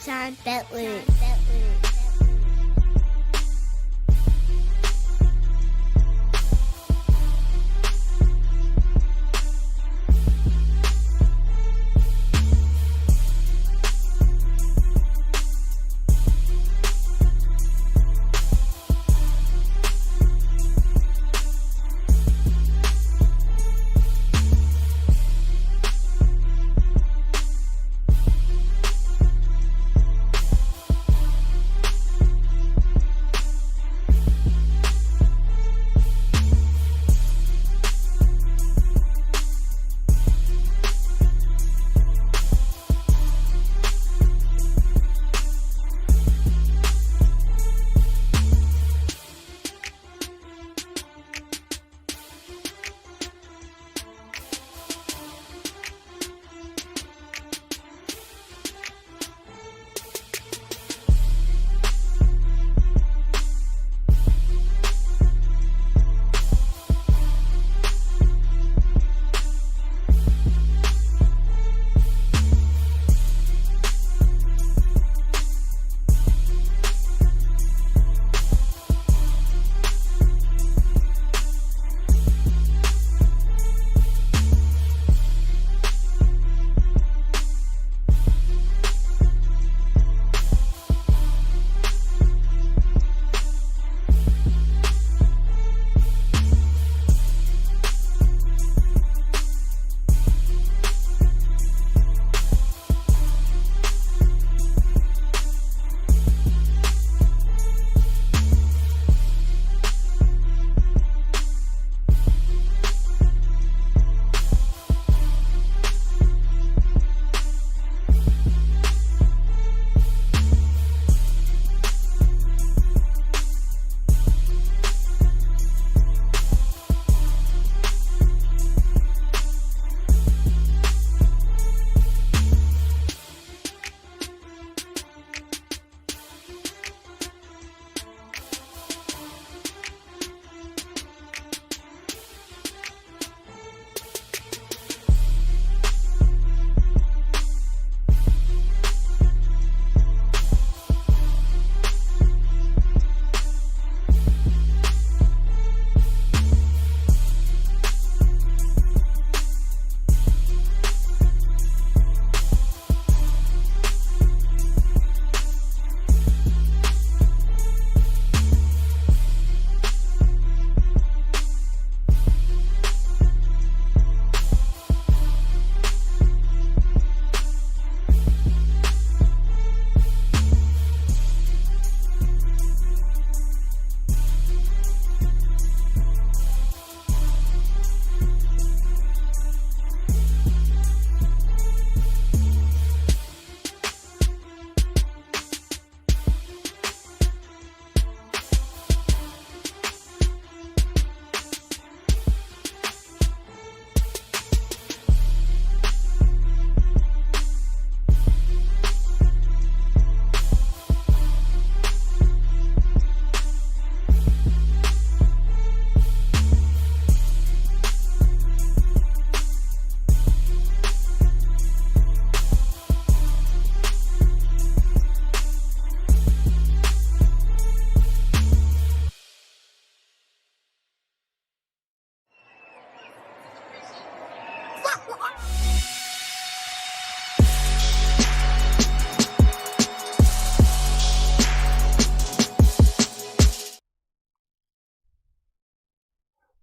John Bentley.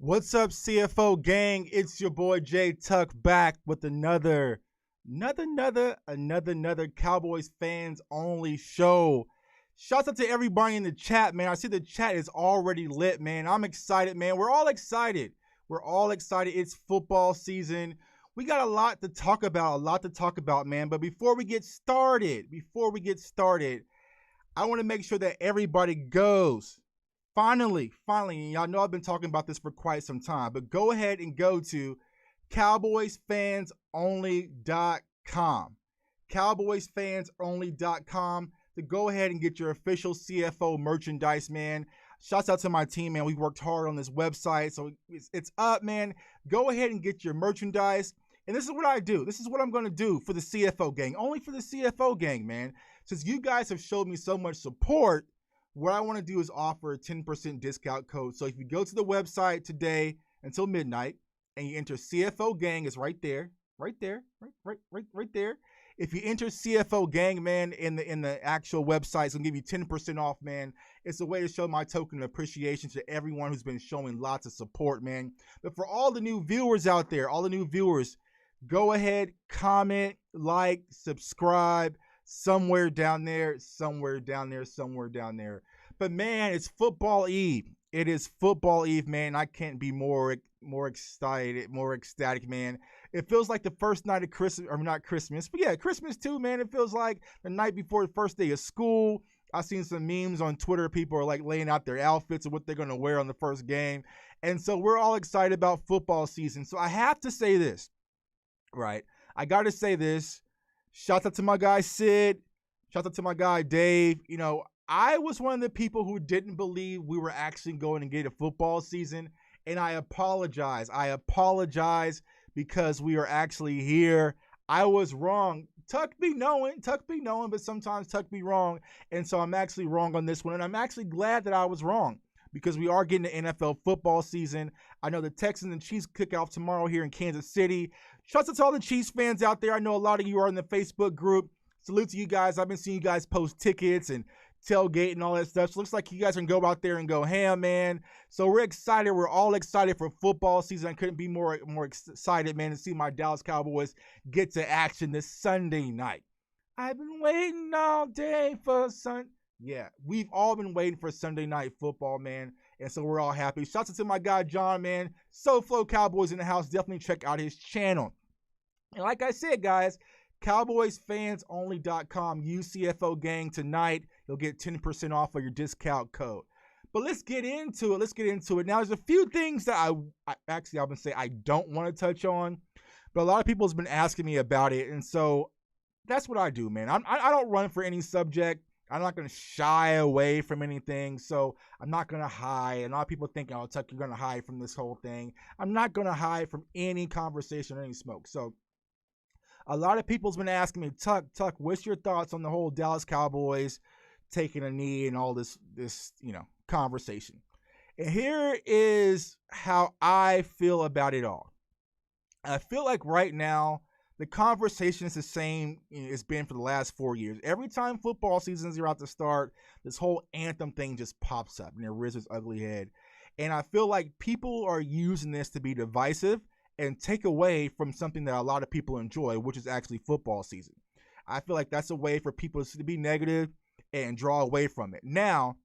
What's up, CFO gang? It's your boy Jay Tuck back with another Cowboys fans only show. Shouts out to everybody in the chat, man. I see the chat is already lit, man. I'm excited, man. We're all excited. It's football season. We got a lot to talk about, man. But before we get started, I want to make sure that everybody goes. Finally, and y'all know I've been talking about this for quite some time, but go ahead and go to CowboysFansOnly.com. CowboysFansOnly.com to go ahead and get your official CFO merchandise, man. Shouts out to my team, man. We worked hard on this website, so it's up, man. Go ahead and get your merchandise. And this is what I do. This is what I'm going to do for the CFO gang. Only for the CFO gang, man. since you guys have showed me so much support, what I want to do is offer a 10% discount code. So if you go to the website today until midnight and you enter CFO Gang, it's right there, right there. If you enter CFO Gang, man, in the actual website, it's gonna give you 10% off, man. It's a way to show my token of appreciation to everyone who's been showing lots of support, man. But for all the new viewers out there, go ahead, comment, like, subscribe, somewhere down there. But man, it's football Eve. It is football Eve, man. I can't be more excited, more ecstatic, man. It feels like the first night of Christmas, or not Christmas, but yeah, Christmas too, man. It feels like the night before the first day of school. I've seen some memes on Twitter. People are like laying out their outfits of what they're going to wear on the first game. And so we're all excited about football season. So I have to say this, right? I got to say this. Shout out to my guy Sid. Shout out to my guy Dave. You know, I was one of the people who didn't believe we were actually going to get a football season. And I apologize. Because we are actually here. I was wrong. Tuck be knowing, but sometimes Tuck be wrong. And so I'm actually wrong on this one. And I'm actually glad that I was wrong because we are getting the NFL football season. I know the Texans and Chiefs kick off tomorrow here in Kansas City. Shouts out to all the Chiefs fans out there. I know a lot of you are in the Facebook group. Salute to you guys. I've been seeing you guys post tickets and tailgate and all that stuff. So it looks like you guys can go out there and go ham, man. So we're excited. We're all excited for football season. I couldn't be more excited, man, to see my Dallas Cowboys get to action this Sunday night. I've been waiting all day for Yeah, we've all been waiting for Sunday night football, man. And so we're all happy. Shouts out to my guy, John, man. SoFlo Cowboys in the house. Definitely check out his channel. And like I said, guys, CowboysFansOnly.com. Use CFO Gang tonight. You'll get 10% off of your discount code. But let's get into it. Now, there's a few things that I'm going to say I don't want to touch on, but a lot of people have been asking me about it. And so that's what I do, man. I don't run for any subject. I'm not going to shy away from anything. So I'm not going to hide. And a lot of people think, oh, Tuck, you're going to hide from this whole thing. I'm not going to hide from any conversation or any smoke. So a lot of people's been asking me, Tuck, what's your thoughts on the whole Dallas Cowboys taking a knee and all this conversation? And here is how I feel about it all. I feel like right now the conversation is the same it's been for the last 4 years. Every time football seasons are about to start, this whole anthem thing just pops up and it rears its ugly head. And I feel like people are using this to be divisive and take away from something that a lot of people enjoy, which is actually football season. I feel like that's a way for people to be negative and draw away from it. Now,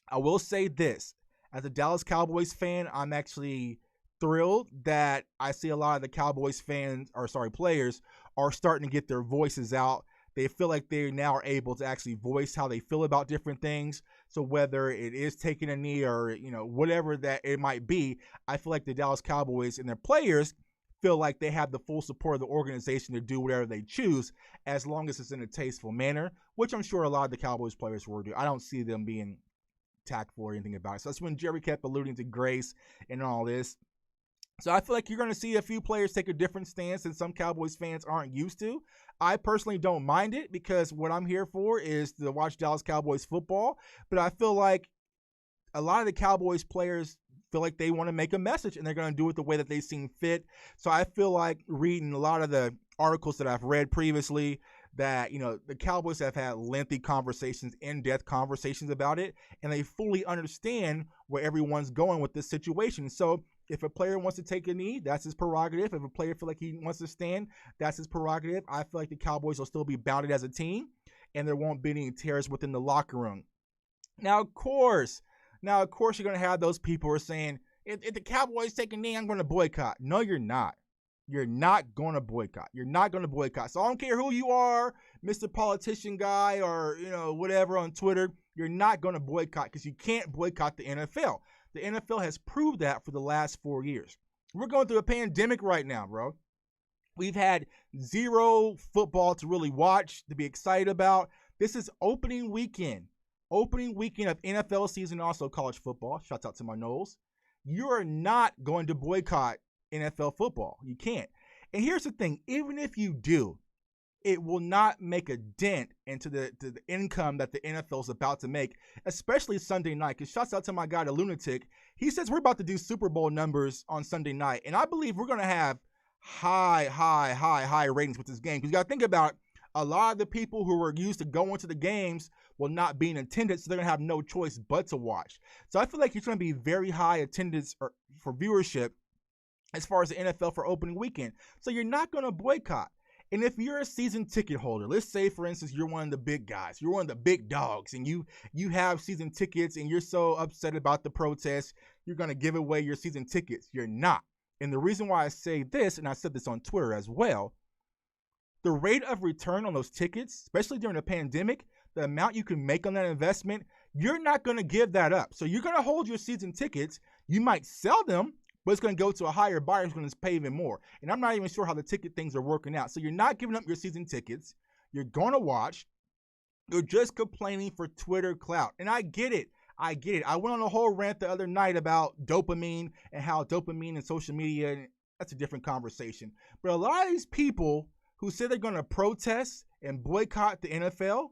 I will say this. As a Dallas Cowboys fan, I'm actually thrilled that I see a lot of the Cowboys players are starting to get their voices out. They feel like they now are able to actually voice how they feel about different things. So whether it is taking a knee or, whatever that it might be, I feel like the Dallas Cowboys and their players feel like they have the full support of the organization to do whatever they choose, as long as it's in a tasteful manner, which I'm sure a lot of the Cowboys players will do. I don't see them being tactful or anything about it. So that's when Jerry kept alluding to grace and all this. So I feel like you're going to see a few players take a different stance than some Cowboys fans aren't used to. I personally don't mind it because what I'm here for is to watch Dallas Cowboys football. But I feel like a lot of the Cowboys players feel like they want to make a message and they're going to do it the way that they seem fit. So I feel like reading a lot of the articles that I've read previously that, the Cowboys have had lengthy conversations, in-depth conversations about it, and they fully understand where everyone's going with this situation. So if a player wants to take a knee, that's his prerogative. If a player feels like he wants to stand, that's his prerogative. I feel like the Cowboys will still be bounded as a team, and there won't be any tears within the locker room. Now, of course, you're going to have those people who are saying, if the Cowboys take a knee, I'm going to boycott. No, you're not. You're not going to boycott. So I don't care who you are, Mr. Politician guy or, whatever on Twitter. You're not going to boycott because you can't boycott the NFL. The NFL has proved that for the last 4 years. We're going through a pandemic right now, bro. We've had zero football to really watch, to be excited about. This is opening weekend of NFL season, also college football. Shouts out to my Knowles. You are not going to boycott NFL football. You can't. And here's the thing. Even if you do, it will not make a dent into the income that the NFL is about to make, especially Sunday night. Because shouts out to my guy, the Lunatic. He says we're about to do Super Bowl numbers on Sunday night. And I believe we're going to have high ratings with this game. Because you got to think about a lot of the people who were used to going to the games will not be in attendance, so they're going to have no choice but to watch. So I feel like it's going to be very high attendance for viewership as far as the NFL for opening weekend. So you're not going to boycott. And if you're a season ticket holder, let's say, for instance, you're one of the big guys, you're one of the big dogs, and you have season tickets and you're so upset about the protest, you're going to give away your season tickets. You're not. And the reason why I say this, and I said this on Twitter as well, the rate of return on those tickets, especially during the pandemic, the amount you can make on that investment, you're not going to give that up. So you're going to hold your season tickets. You might sell them, but it's going to go to a higher buyer who's going to pay even more. And I'm not even sure how the ticket things are working out. So you're not giving up your season tickets. You're going to watch. You're just complaining for Twitter clout. And I get it. I went on a whole rant the other night about dopamine and how dopamine and social media, that's a different conversation. But a lot of these people who say they're going to protest and boycott the NFL,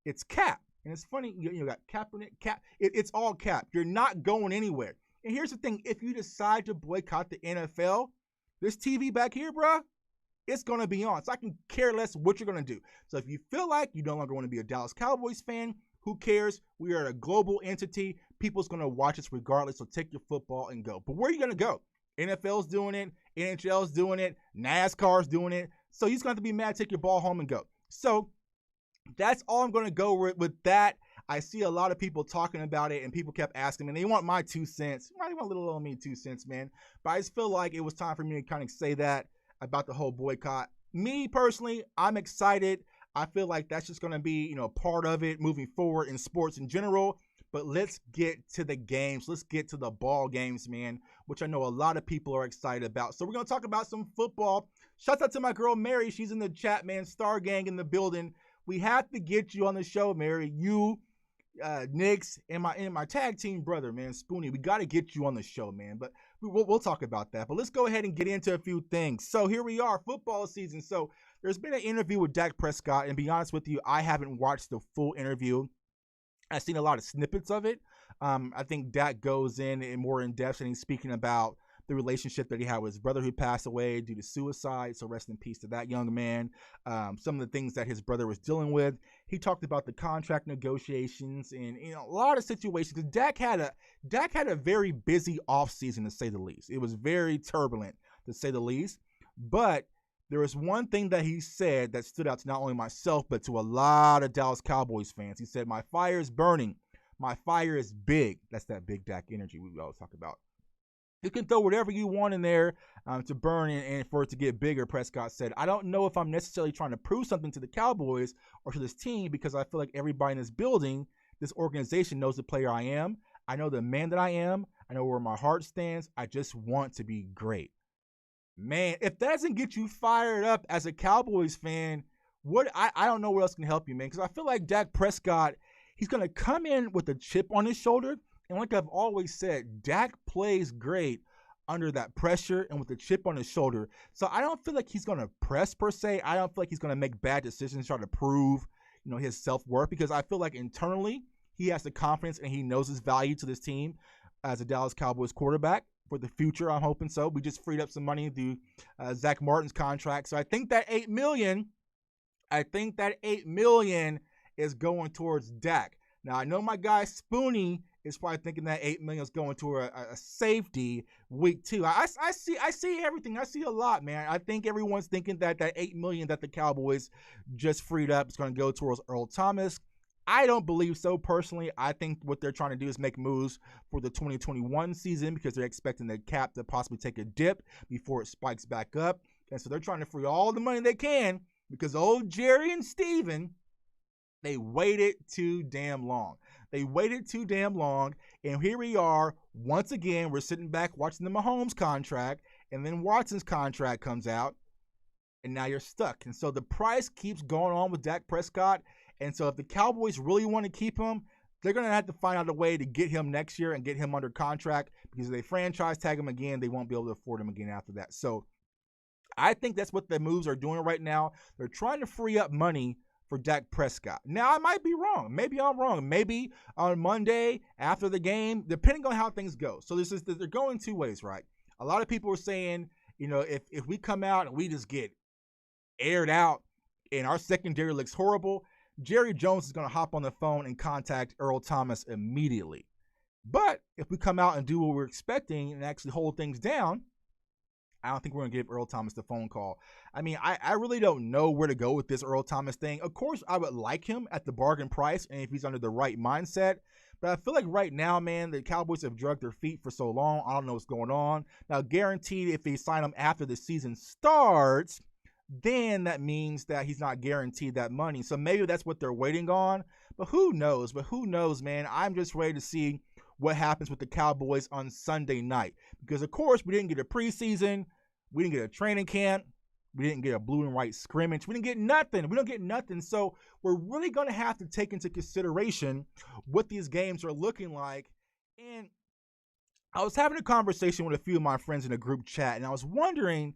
it's cap. And it's funny, you got Kaepernick, cap. It's all cap. You're not going anywhere. And here's the thing. If you decide to boycott the NFL, this TV back here, bro, it's going to be on. So I can care less what you're going to do. So if you feel like you no longer want to be a Dallas Cowboys fan, who cares? We are a global entity. People's going to watch us regardless. So take your football and go. But where are you going to go? NFL's doing it. NHL's doing it. NASCAR's doing it. So you're going to have to be mad, take your ball home and go. So that's all I'm going to go with that. I see a lot of people talking about it, and people kept asking me, and they want my 2 cents. They want little old me 2 cents, man. But I just feel like it was time for me to kind of say that about the whole boycott. Me, personally, I'm excited. I feel like that's just going to be, part of it moving forward in sports in general. But let's get to the games. Let's get to the ball games, man, which I know a lot of people are excited about. So we're going to talk about some football. Shout out to my girl, Mary. She's in the chat, man. Star Gang in the building. We have to get you on the show, Mary. You, Nix, and my tag team brother, man, Spoonie. We got to get you on the show, man. But we'll talk about that. But let's go ahead and get into a few things. So here we are, football season. So there's been an interview with Dak Prescott, and to be honest with you, I haven't watched the full interview. I've seen a lot of snippets of it. I think Dak goes in more in depth, and he's speaking about the relationship that he had with his brother who passed away due to suicide. So rest in peace to that young man. Some of the things that his brother was dealing with. He talked about the contract negotiations and a lot of situations. Because Dak had a very busy offseason, to say the least. It was very turbulent, to say the least. But there was one thing that he said that stood out to not only myself, but to a lot of Dallas Cowboys fans. He said, "My fire is burning. My fire is big." That's that big Dak energy we always talk about. You can throw whatever you want in there to burn and for it to get bigger, Prescott said. I don't know if I'm necessarily trying to prove something to the Cowboys or to this team, because I feel like everybody in this building, this organization, knows the player I am. I know the man that I am. I know where my heart stands. I just want to be great. Man, if that doesn't get you fired up as a Cowboys fan, I don't know what else can help you, man. Because I feel like Dak Prescott, he's going to come in with a chip on his shoulder. And like I've always said, Dak plays great under that pressure and with a chip on his shoulder. So I don't feel like he's going to press per se. I don't feel like he's going to make bad decisions, try to prove, his self-worth. Because I feel like internally, he has the confidence and he knows his value to this team as a Dallas Cowboys quarterback. For the future, I'm hoping so. We just freed up some money through Zach Martin's contract. So I think that $8 million is going towards Dak. Now, I know my guy Spoonie is probably thinking that $8 million is going to a safety week 2. I see everything. I see a lot, man. I think everyone's thinking that $8 million that the Cowboys just freed up is going to go towards Earl Thomas. I don't believe so personally. I think what they're trying to do is make moves for the 2021 season because they're expecting the cap to possibly take a dip before it spikes back up. And so they're trying to free all the money they can because old Jerry and Steven, they waited too damn long. And here we are. Once again, we're sitting back watching the Mahomes contract, and then Watson's contract comes out, and now you're stuck. And so the price keeps going on with Dak Prescott. And so if the Cowboys really want to keep him, they're going to have to find out a way to get him next year and get him under contract, because if they franchise tag him again, they won't be able to afford him again after that. So I think that's what the moves are doing right now. They're trying to free up money for Dak Prescott. Now, I might be wrong. Maybe I'm wrong. Maybe on Monday after the game, depending on how things go. So they're going two ways, right? A lot of people are saying, if we come out and we just get aired out and our secondary looks horrible, Jerry Jones is going to hop on the phone and contact Earl Thomas immediately. But if we come out and do what we're expecting and actually hold things down, I don't think we're going to give Earl Thomas the phone call. I mean, I really don't know where to go with this Earl Thomas thing. Of course, I would like him at the bargain price and if he's under the right mindset. But I feel like right now, man, the Cowboys have dragged their feet for so long. I don't know what's going on. Now, guaranteed if they sign him after the season starts, then that means that he's not guaranteed that money. So maybe that's what they're waiting on. But who knows? Man? I'm just ready to see what happens with the Cowboys on Sunday night. Because, of course, we didn't get a preseason. We didn't get a training camp. We didn't get a blue and white scrimmage. We didn't get nothing. We don't get nothing. So we're really going to have to take into consideration what these games are looking like. And I was having a conversation with a few of my friends in a group chat, and I was wondering,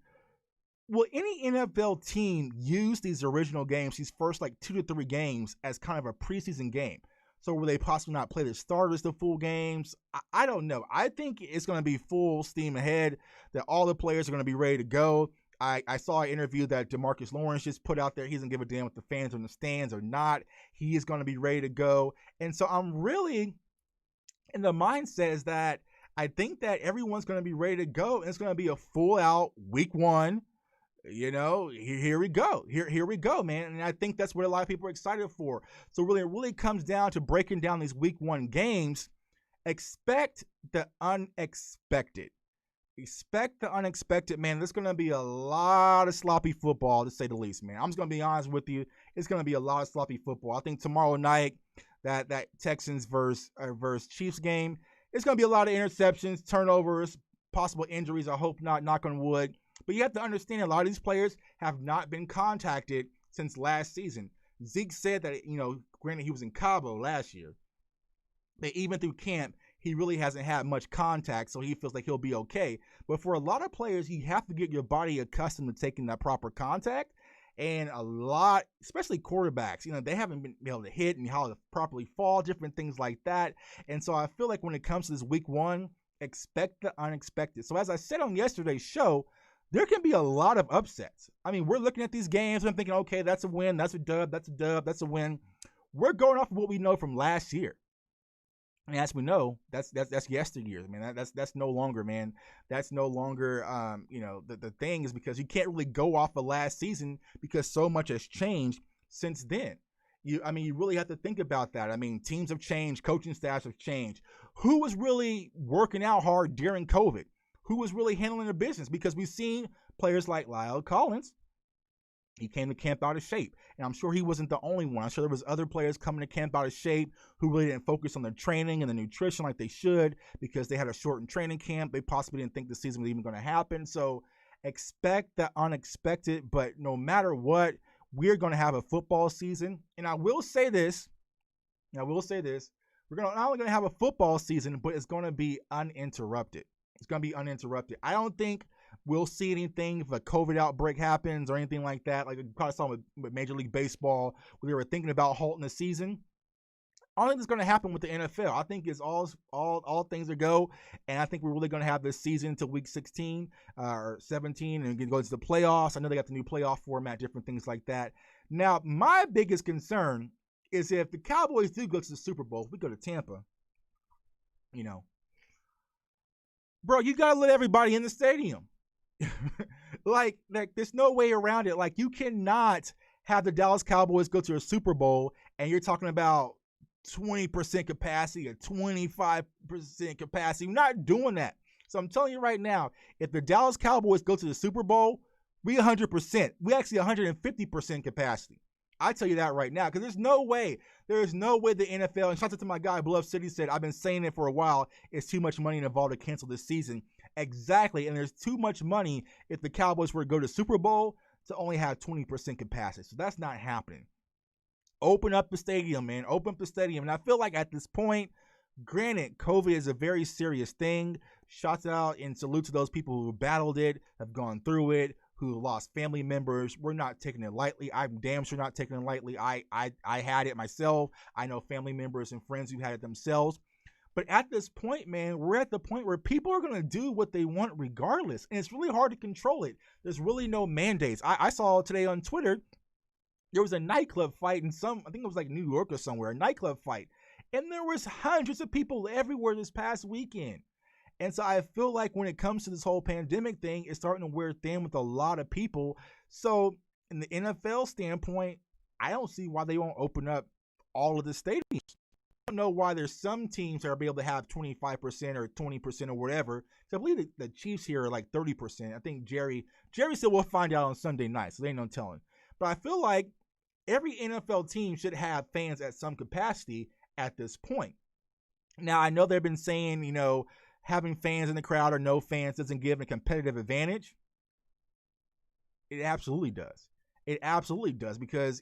will any NFL team use these original games, these first 2 to 3 games, as kind of a preseason game? So will they possibly not play the starters the full games? I don't know. I think it's going to be full steam ahead, that all the players are going to be ready to go. I saw an interview that DeMarcus Lawrence just put out there. He doesn't give a damn if the fans are in the stands or not. He is going to be ready to go. And so I'm really in the mindset is that I think that everyone's going to be ready to go. And it's going to be a full out week 1. Here we go. Here we go, man. And I think that's what a lot of people are excited for. So really, it really comes down to breaking down these week 1 games. Expect the unexpected. Expect the unexpected, man. There's going to be a lot of sloppy football, to say the least, man. I'm just going to be honest with you. It's going to be a lot of sloppy football. I think tomorrow night, that Texans versus Chiefs game, it's going to be a lot of interceptions, turnovers, possible injuries. I hope not, knock on wood. But you have to understand a lot of these players have not been contacted since last season. Zeke said that, granted he was in Cabo last year, but even through camp, he really hasn't had much contact, so he feels like he'll be okay. But for a lot of players, you have to get your body accustomed to taking that proper contact. And a lot, especially quarterbacks, they haven't been able to hit and how to properly fall, different things like that. And so I feel like when it comes to this week 1, expect the unexpected. So as I said on yesterday's show, there can be a lot of upsets. I mean, we're looking at these games and I'm thinking, okay, that's a win, that's a dub, that's a dub, that's a win. We're going off of what we know from last year. And as we know, that's yesteryear. I mean, that's no longer, man. That's no longer, the thing is because you can't really go off of last season because so much has changed since then. You really have to think about that. I mean, teams have changed, coaching staffs have changed. Who was really working out hard during COVID? Who was really handling the business? Because we've seen players like Lyle Collins. He came to camp out of shape. And I'm sure he wasn't the only one. I'm sure there was other players coming to camp out of shape who really didn't focus on their training and the nutrition like they should because they had a shortened training camp. They possibly didn't think the season was even going to happen. So expect the unexpected. But no matter what, we're going to have a football season. And I will say this. We're not only going to have a football season, but it's going to be uninterrupted. It's going to be uninterrupted. I don't think we'll see anything if a COVID outbreak happens or anything like that. Like we probably saw with Major League Baseball, where they were thinking about halting the season. I don't think it's going to happen with the NFL. I think it's all things are go, and I think we're really going to have this season until week 16 or 17 and go into the playoffs. I know they got the new playoff format, different things like that. Now, my biggest concern is if the Cowboys do go to the Super Bowl, if we go to Tampa, bro, you got to let everybody in the stadium. like there's no way around it. Like, you cannot have the Dallas Cowboys go to a Super Bowl and you're talking about 20% capacity or 25% capacity. We're not doing that. So I'm telling you right now, if the Dallas Cowboys go to the Super Bowl, we 100%. We actually 150% capacity. I tell you that right now, because there's no way the NFL, and shout out to my guy, Bluff City, said, I've been saying it for a while, it's too much money involved to cancel this season. Exactly, and there's too much money if the Cowboys were to go to Super Bowl to only have 20% capacity. So that's not happening. Open up the stadium, man. Open up the stadium. And I feel like at this point, granted, COVID is a very serious thing. Shouts out and salute to those people who battled it, have gone through it, who lost family members. We're not taking it lightly. I'm damn sure not taking it lightly. I had it myself. I know family members and friends who had it themselves. But at this point, man, we're at the point where people are going to do what they want regardless. And it's really hard to control it. There's really no mandates. I saw today on Twitter, there was a nightclub fight in I think it was like New York or somewhere, a nightclub fight. And there was hundreds of people everywhere this past weekend. And so I feel like when it comes to this whole pandemic thing, it's starting to wear thin with a lot of people. So in the NFL standpoint, I don't see why they won't open up all of the stadiums. I don't know why there's some teams that are able to have 25% or 20% or whatever. So I believe the Chiefs here are like 30%. I think Jerry said we'll find out on Sunday night, so they ain't no telling. But I feel like every NFL team should have fans at some capacity at this point. Now, I know they've been saying, having fans in the crowd or no fans doesn't give a competitive advantage. It absolutely does. It absolutely does, because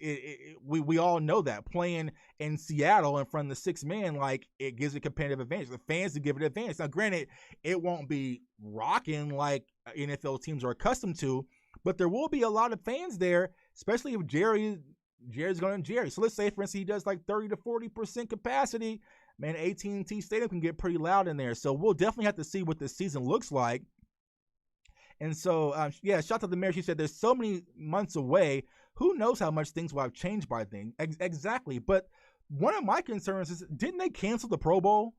we all know that playing in Seattle in front of the 6 men, like, it gives a competitive advantage. The fans give it an advantage. Now, granted, it won't be rocking like NFL teams are accustomed to, but there will be a lot of fans there, especially if Jerry's going to Jerry. So let's say, for instance, he does like 30 to 40% capacity. Man, AT&T Stadium can get pretty loud in there. So we'll definitely have to see what this season looks like. And so, shout out to Mary. She said there's so many months away. Who knows how much things will have changed by then? Exactly. But one of my concerns is, didn't they cancel the Pro Bowl?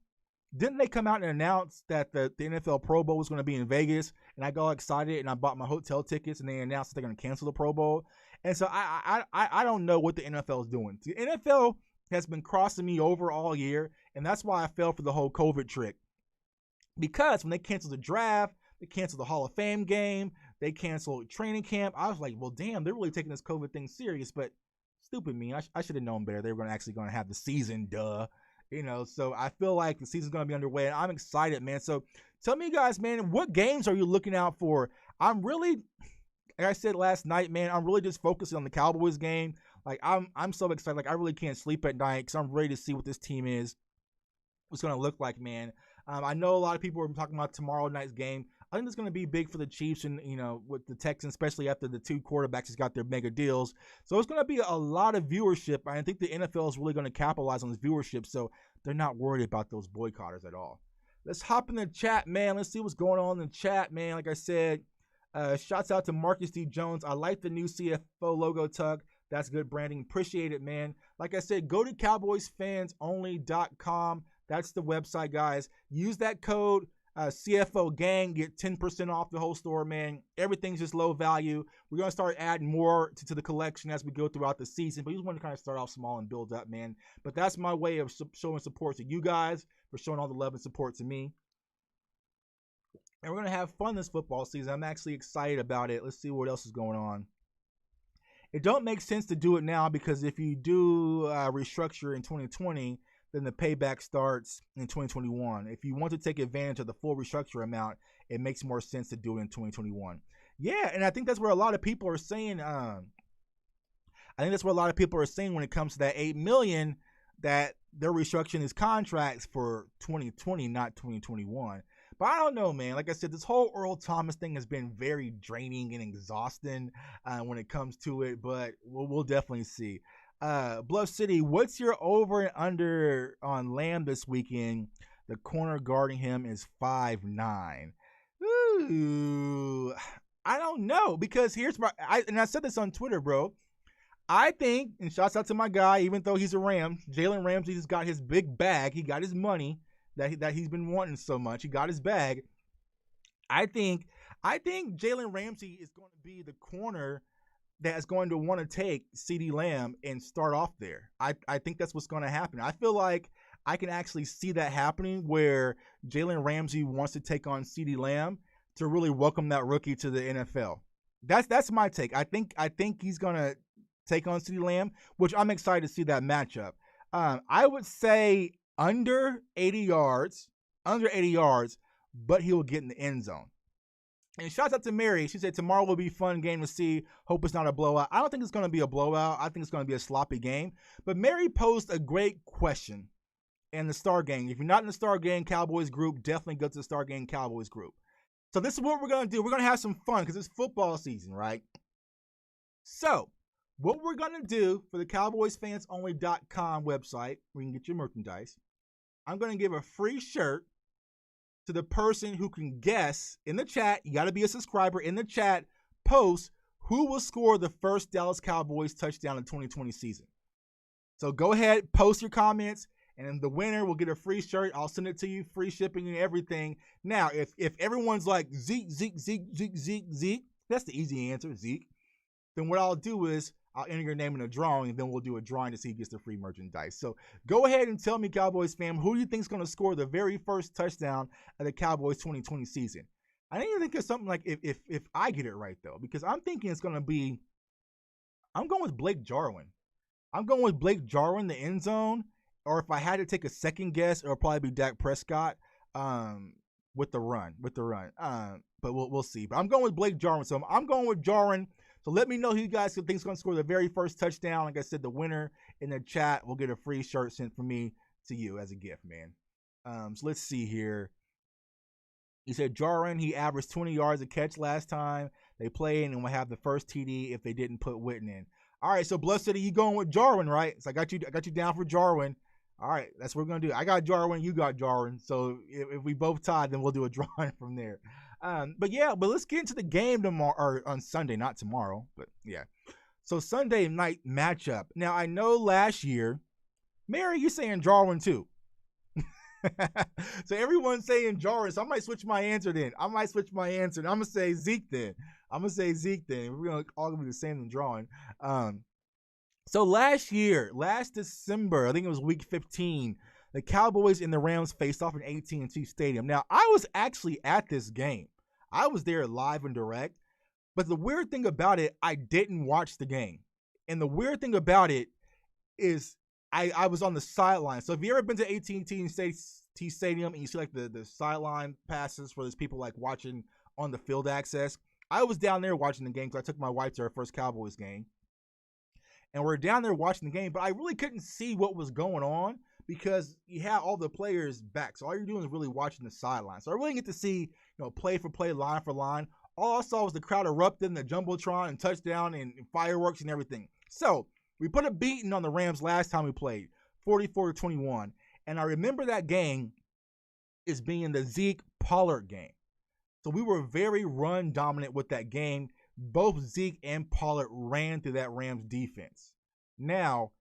Didn't they come out and announce that the NFL Pro Bowl was going to be in Vegas? And I got excited and I bought my hotel tickets, and they announced that they're going to cancel the Pro Bowl. And so I don't know what the NFL is doing. The NFL has been crossing me over all year, and that's why I fell for the whole COVID trick. Because when they canceled the draft, they canceled the Hall of Fame game, they canceled training camp, I was like, well, damn, they're really taking this COVID thing serious. But stupid me, I should have known better. They were actually going to have the season, duh. So I feel like the season's going to be underway, and I'm excited, man. So tell me, guys, man, what games are you looking out for? I'm really, like I said last night, man, I'm really just focusing on the Cowboys game. Like, I'm so excited. Like, I really can't sleep at night because I'm ready to see what this team is, what's going to look like, man. I know a lot of people are talking about tomorrow night's game. I think it's going to be big for the Chiefs and, with the Texans, especially after the 2 quarterbacks has got their mega deals. So it's going to be a lot of viewership. I think the NFL is really going to capitalize on this viewership, so they're not worried about those boycotters at all. Let's hop in the chat, man. Let's see what's going on in the chat, man. Like I said, shouts out to Marcus D. Jones. I like the new CFO logo tug. That's good branding. Appreciate it, man. Like I said, go to cowboysfansonly.com. That's the website, guys. Use that code CFO gang, get 10% off the whole store, man. Everything's just low value. We're going to start adding more to the collection as we go throughout the season, but you just want to kind of start off small and build up, man. But that's my way of showing support to you guys, for showing all the love and support to me. And we're going to have fun this football season. I'm actually excited about it. Let's see what else is going on. It don't make sense to do it now, because if you do restructure in 2020, then the payback starts in 2021. If you want to take advantage of the full restructure amount, it makes more sense to do it in 2021. Yeah, and I think that's where a lot of people are saying. I think that's what a lot of people are saying when it comes to that $8 million, that they're restructuring his contracts for 2020, not 2021. But I don't know, man. Like I said, this whole Earl Thomas thing has been very draining and exhausting when it comes to it. But we'll definitely see. Bluff City, what's your over and under on Lamb this weekend? The corner guarding him is 5'9". Ooh, I don't know, because here's and I said this on Twitter, bro. I think, and shouts out to my guy, even though he's a Ram, Jalen Ramsey has got his big bag. He got his money that he's been wanting so much. He got his bag. I think Jalen Ramsey is going to be the corner that's going to want to take CeeDee Lamb and start off there. I think that's what's going to happen. I feel like I can actually see that happening, where Jalen Ramsey wants to take on CeeDee Lamb to really welcome that rookie to the NFL. That's my take. I think he's going to take on CeeDee Lamb, which I'm excited to see that matchup. I would say under 80 yards, but he will get in the end zone. And shouts out to Mary. She said tomorrow will be a fun game to see. Hope it's not a blowout. I don't think it's going to be a blowout. I think it's going to be a sloppy game. But Mary posed a great question in the Star Gang. If you're not in the Star Gang Cowboys group, definitely go to the Star Gang Cowboys group. So this is what we're going to do. We're going to have some fun because it's football season, right? So what we're going to do for the CowboysFansOnly.com website, where you can get your merchandise, I'm going to give a free shirt to the person who can guess in the chat. You got to be a subscriber in the chat. Post who will score the first Dallas Cowboys touchdown in the 2020 season. So go ahead, post your comments, and the winner will get a free shirt. I'll send it to you, free shipping and everything. Now, if everyone's like Zeke, that's the easy answer, Zeke. Then what I'll do is I'll enter your name in a drawing, and then we'll do a drawing to see who gets the free merchandise. So go ahead and tell me, Cowboys fam, who do you think is going to score the very first touchdown of the Cowboys 2020 season? I didn't even think of something like if I get it right, though, because I'm thinking it's going to be, I'm going with Blake Jarwin. I'm going with Blake Jarwin, the end zone, or if I had to take a second guess, it'll probably be Dak Prescott with the run. But we'll see. But I'm going with Blake Jarwin, so I'm going with Jarwin. So let me know who you guys think is going to score the very first touchdown. Like I said, the winner in the chat will get a free shirt sent from me to you as a gift, man. So let's see here. You said Jarwin, he averaged 20 yards a catch last time they played and will have the first TD if they didn't put Witten in. All right, so Blood City, you going with Jarwin, right? So I got you down for Jarwin. All right, that's what we're going to do. I got Jarwin, you got Jarwin. So if we both tied, then we'll do a drawing from there. But let's get into the game tomorrow, or on Sunday, not tomorrow, but yeah. So Sunday night matchup. Now, I know last year, Mary, you saying Jarwin too. So everyone's saying Jarwin, so I might switch my answer then. I'm going to say Zeke then. We're going to all going to be the same in drawing. So last December, I think it was week 15, the Cowboys and the Rams faced off in AT&T Stadium. Now, I was actually at this game. I was there live and direct. But the weird thing about it, I didn't watch the game. And the weird thing about it is I was on the sideline. So if you ever been to AT&T Stadium and you see like the sideline passes where there's people like watching on the field access, I was down there watching the game because I took my wife to her first Cowboys game. And we're down there watching the game, but I really couldn't see what was going on because you had all the players back. So all you're doing is really watching the sideline. So I really get to see, play for play, line for line. All I saw was the crowd erupting, the Jumbotron and touchdown and fireworks and everything. So we put a beating on the Rams last time we played, 44-21. And I remember that game as being the Zeke Pollard game. So we were very run dominant with that game. Both Zeke and Pollard ran through that Rams defense. Now,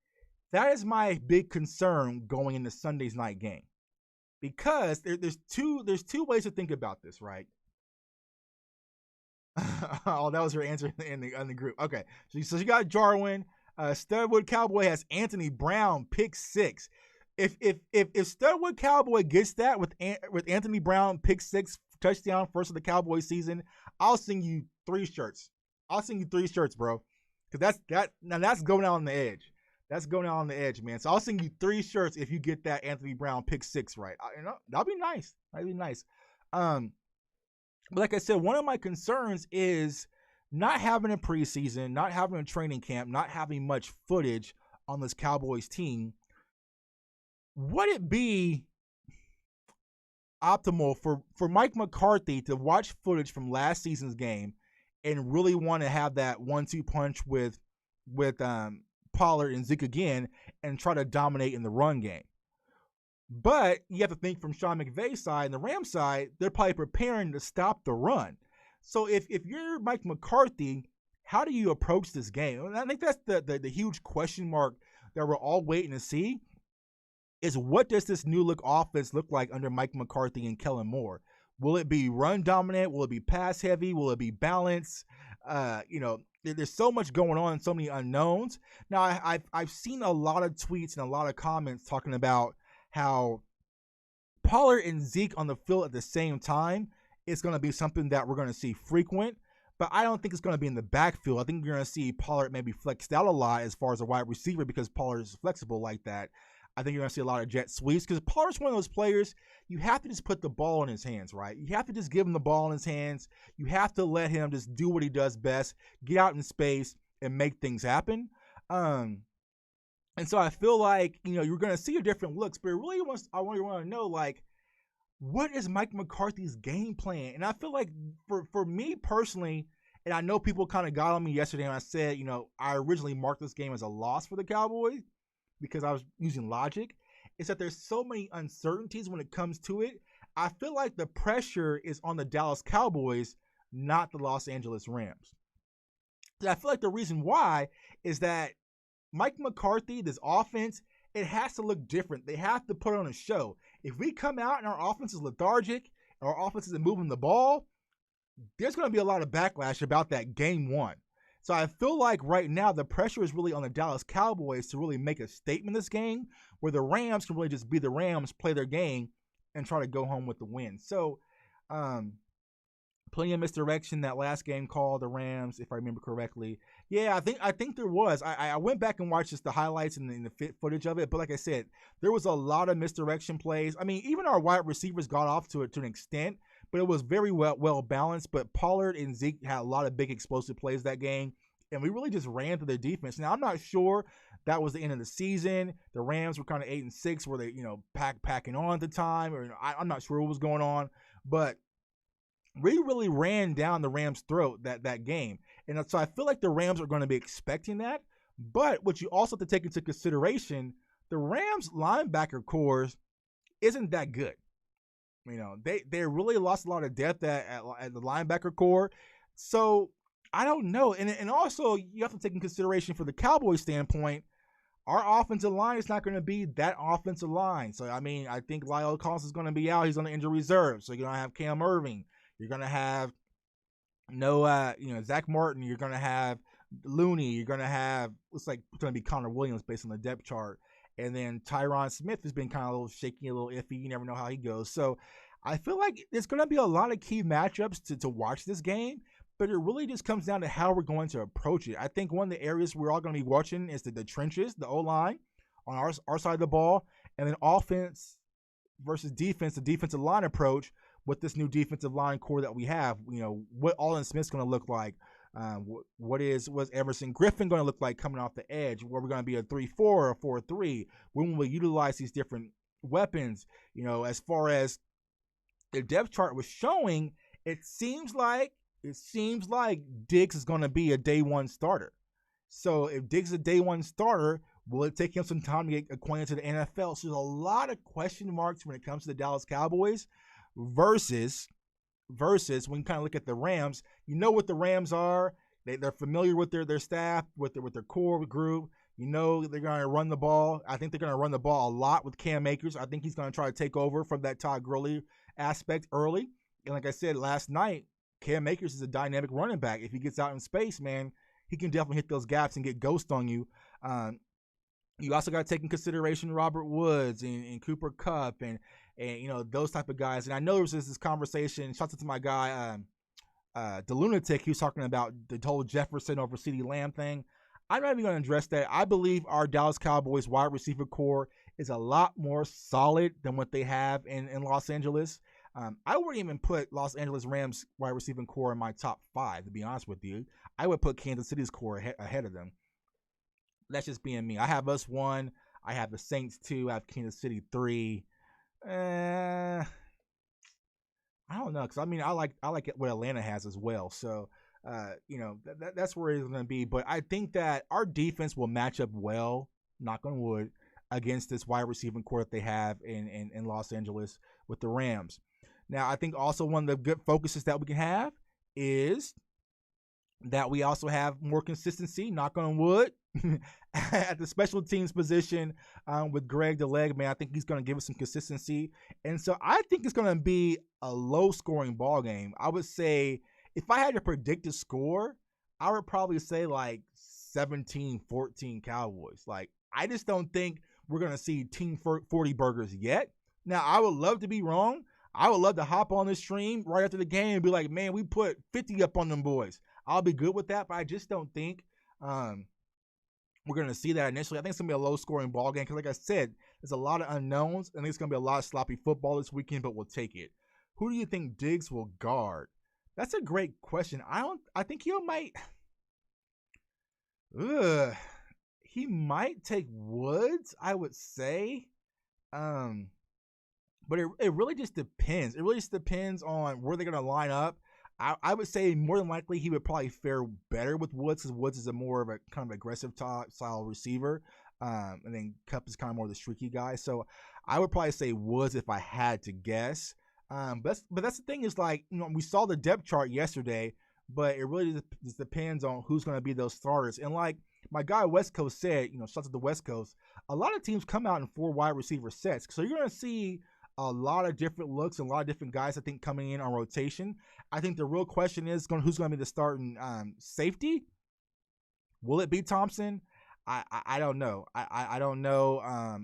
that is my big concern going into Sunday's night game. Because there's two ways to think about this, right? Oh, that was her answer in the group. Okay, so you got Jarwin. Studwood Cowboy has Anthony Brown pick 6. If Studwood Cowboy gets that with Anthony Brown pick 6 touchdown first of the Cowboys season, I'll sing you 3 shirts. Bro. Because that's going out on the edge. That's going out on the edge, man. So I'll sing you 3 shirts if you get that Anthony Brown pick 6 right. That'll be nice. But like I said, one of my concerns is not having a preseason, not having a training camp, not having much footage on this Cowboys team. Would it be optimal for Mike McCarthy to watch footage from last season's game and really want to have that 1-2 punch with Pollard and Zeke again and try to dominate in the run game? But you have to think from Sean McVay's side and the Rams side, they're probably preparing to stop the run. So if you're Mike McCarthy, how do you approach this game? And I think that's the huge question mark that we're all waiting to see is what does this new look offense look like under Mike McCarthy and Kellen Moore? Will it be run dominant? Will it be pass heavy? Will it be balanced? There's so much going on, so many unknowns. Now, I've seen a lot of tweets and a lot of comments talking about how Pollard and Zeke on the field at the same time is going to be something that we're going to see frequent, but I don't think it's going to be in the backfield. I think you're going to see Pollard maybe flexed out a lot as far as a wide receiver because Pollard is flexible like that. I think you're going to see a lot of jet sweeps because Pollard's one of those players, you have to just put the ball in his hands, right? You have to just give him the ball in his hands. You have to let him just do what he does best, get out in space and make things happen. And so I feel like, you're going to see your different looks, but I really want to know, like, what is Mike McCarthy's game plan? And I feel like for me personally, and I know people kind of got on me yesterday when I said, I originally marked this game as a loss for the Cowboys because I was using logic. Is that there's so many uncertainties when it comes to it. I feel like the pressure is on the Dallas Cowboys, not the Los Angeles Rams. And I feel like the reason why is that Mike McCarthy, this offense, it has to look different. They have to put on a show. If we come out and our offense is lethargic, and our offense isn't moving the ball, there's going to be a lot of backlash about that game one. So I feel like right now the pressure is really on the Dallas Cowboys to really make a statement this game, where the Rams can really just be the Rams, play their game, and try to go home with the win. So, plenty of misdirection that last game call, the Rams, if I remember correctly. Yeah, I think there was. I went back and watched just the highlights and the footage of it, but like I said, there was a lot of misdirection plays. I mean, even our wide receivers got off to an extent, but it was very well balanced. But Pollard and Zeke had a lot of big explosive plays that game, and we really just ran through their defense. Now, I'm not sure that was the end of the season. The Rams were kind of 8-6, were they packing on at the time, or I'm not sure what was going on, but we really ran down the Rams' throat that game. And so I feel like the Rams are going to be expecting that. But what you also have to take into consideration, the Rams linebacker corps isn't that good. They really lost a lot of depth at the linebacker corps. So I don't know. And also you have to take in consideration for the Cowboys standpoint, our offensive line is not going to be that offensive line. So, I think Lyle Collins is going to be out. He's on the injury reserve. So you're going to have Cam Irving. You're going to have Zach Martin. You're going to have Looney. You're going to have, looks like it's going to be Connor Williams based on the depth chart. And then Tyron Smith has been kind of a little shaky, a little iffy. You never know how he goes. So I feel like there's going to be a lot of key matchups to watch this game, but it really just comes down to how we're going to approach it. I think one of the areas we're all going to be watching is the trenches, the O-line on our side of the ball, and then offense versus defense, the defensive line approach with this new defensive line core that we have. What Aldon Smith's going to look like. What's Everson Griffin going to look like coming off the edge? Where we're going to be a 3-4 or a 4-3? When will we utilize these different weapons? As far as the depth chart was showing, it seems like Diggs is going to be a day one starter. So if Diggs is a day one starter, will it take him some time to get acquainted to the NFL? So there's a lot of question marks when it comes to the Dallas Cowboys versus when you kind of look at the Rams. You know what the Rams are. They're familiar with their staff, with their core group. They're going to run the ball. I think they're going to run the ball a lot with Cam Akers. I think he's going to try to take over from that Todd Gurley aspect early. And like I said last night, Cam Akers is a dynamic running back. If he gets out in space, man, he can definitely hit those gaps and get ghost on you. You also got to take in consideration Robert Woods and Cooper Kupp and those type of guys. And I know there was this conversation. Shout out to my guy, the Lunatic. He was talking about the whole Jefferson over CeeDee Lamb thing. I'm not even going to address that. I believe our Dallas Cowboys wide receiver core is a lot more solid than what they have in Los Angeles. I wouldn't even put Los Angeles Rams wide receiving core in my top 5, to be honest with you. I would put Kansas City's core ahead of them. That's just being me. I have us 1. I have the Saints 2. I have Kansas City 3. I don't know, because I like what Atlanta has as well. So, that's where it's going to be. But I think that our defense will match up well, knock on wood, against this wide receiving core that they have in Los Angeles with the Rams. Now, I think also one of the good focuses that we can have is that we also have more consistency, knock on wood, at the special teams position with Greg the Leg Man. I think he's going to give us some consistency. And so I think it's going to be a low-scoring ball game. I would say, if I had to predict a score, I would probably say like 17-14 Cowboys. Like, I just don't think we're going to see Team 40 burgers yet. Now, I would love to be wrong. I would love to hop on this stream right after the game and be like, man, we put 50 up on them boys. I'll be good with that, but I just don't think we're going to see that initially. I think it's going to be a low-scoring ball game because, like I said, there's a lot of unknowns. I think it's going to be a lot of sloppy football this weekend, but we'll take it. Who do you think Diggs will guard? That's a great question. I think he might take Woods, I would say. But But it really just depends. It really just depends on where they're going to line up. I would say more than likely he would probably fare better with Woods, because Woods is a more of a kind of aggressive style receiver. And then Kupp is kind of more the streaky guy. So I would probably say Woods if I had to guess. But that's the thing is, like, we saw the depth chart yesterday, but it really just depends on who's going to be those starters. And like my guy West Coast said, shots at the West Coast, a lot of teams come out in 4 wide receiver sets. So you're going to see a lot of different looks and a lot of different guys, I think, coming in on rotation. I think the real question is who's going to be the starting safety. Will it be Thompson? I don't know. I don't know.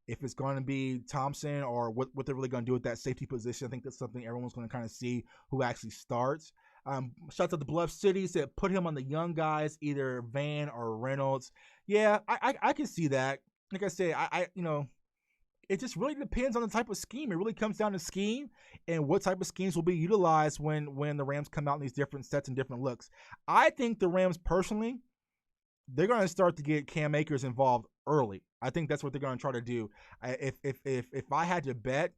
If it's going to be Thompson or what they're really going to do with that safety position. I think that's something everyone's going to kind of see who actually starts. Shout out to Bluff City, said put him on the young guys, either Van or Reynolds. Yeah, I can see that. Like I said, it just really depends on the type of scheme. It really comes down to scheme and what type of schemes will be utilized when the Rams come out in these different sets and different looks. I think the Rams personally, they're going to start to get Cam Akers involved early. I think that's what they're going to try to do. If I had to bet,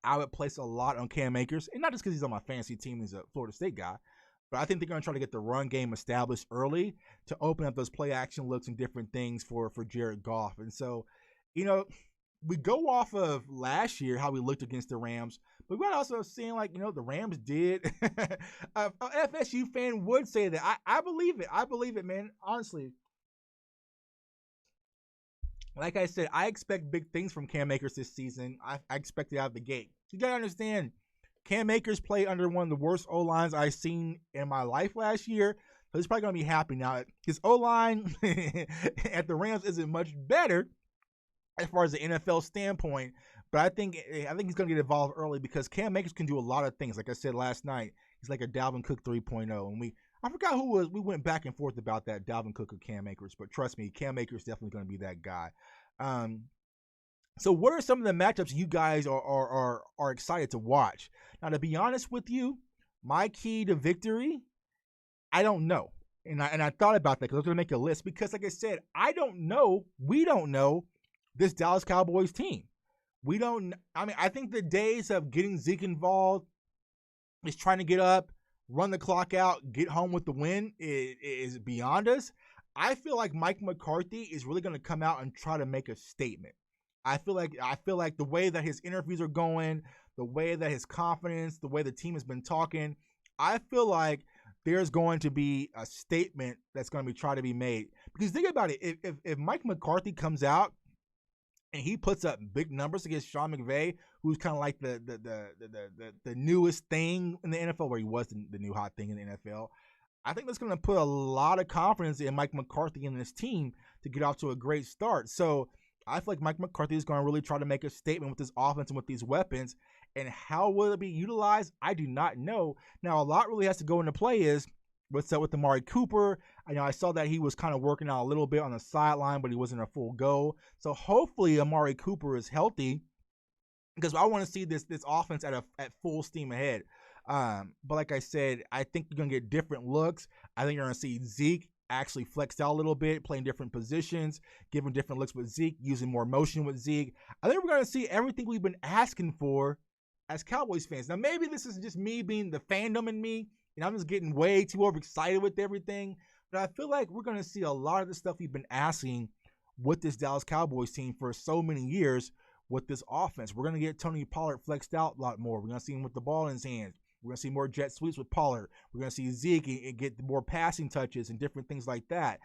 I would place a lot on Cam Akers, and not just because he's on my fantasy team, he's a Florida State guy, but I think they're going to try to get the run game established early to open up those play action looks and different things for Jared Goff. And so, we go off of last year, how we looked against the Rams, but we're also seeing, the Rams did. A FSU fan would say that. I believe it. I believe it, man. Honestly. Like I said, I expect big things from Cam Akers this season. I expect it out of the gate. You got to understand, Cam Akers played under one of the worst O-lines I've seen in my life last year, so he's probably going to be happy now. His O-line at the Rams isn't much better as far as the NFL standpoint, but I think he's going to get involved early because Cam Akers can do a lot of things. Like I said last night, he's like a Dalvin Cook 3.0, and I forgot who was. We went back and forth about that, Dalvin Cook or Cam Akers, but trust me, Cam Akers is definitely going to be that guy. So what are some of the matchups you guys are excited to watch? Now, to be honest with you, my key to victory, I don't know. And I thought about that because I was going to make a list because, like I said, I don't know. We don't know this Dallas Cowboys team. I think the days of getting Zeke involved, is trying to get up, run the clock out, get home with the win is beyond us. I feel like Mike McCarthy is really going to come out and try to make a statement. I feel like the way that his interviews are going, the way that his confidence, the way the team has been talking, I feel like there's going to be a statement that's going to be trying to be made. Because think about it, if Mike McCarthy comes out and he puts up big numbers against Sean McVay, who's kind of like the newest thing in the NFL, where he was the new hot thing in the NFL, I think that's going to put a lot of confidence in Mike McCarthy and this team to get off to a great start. So I feel like Mike McCarthy is going to really try to make a statement with this offense and with these weapons. And how will it be utilized? I do not know. Now, a lot really has to go into play is what's up with Amari Cooper. I saw that he was kind of working out a little bit on the sideline, but he wasn't a full go. So hopefully Amari Cooper is healthy, because I want to see this offense at full steam ahead. But like I said, I think you're going to get different looks. I think you're going to see Zeke actually flexed out a little bit, playing different positions, giving different looks with Zeke, using more motion with Zeke. I think we're going to see everything we've been asking for as Cowboys fans. Now, maybe this is just me being the fandom in me, and I'm just getting way too overexcited with everything. But I feel like we're going to see a lot of the stuff we've been asking with this Dallas Cowboys team for so many years with this offense. We're going to get Tony Pollard flexed out a lot more. We're going to see him with the ball in his hands. We're going to see more jet sweeps with Pollard. We're going to see Zeke and get more passing touches and different things like that.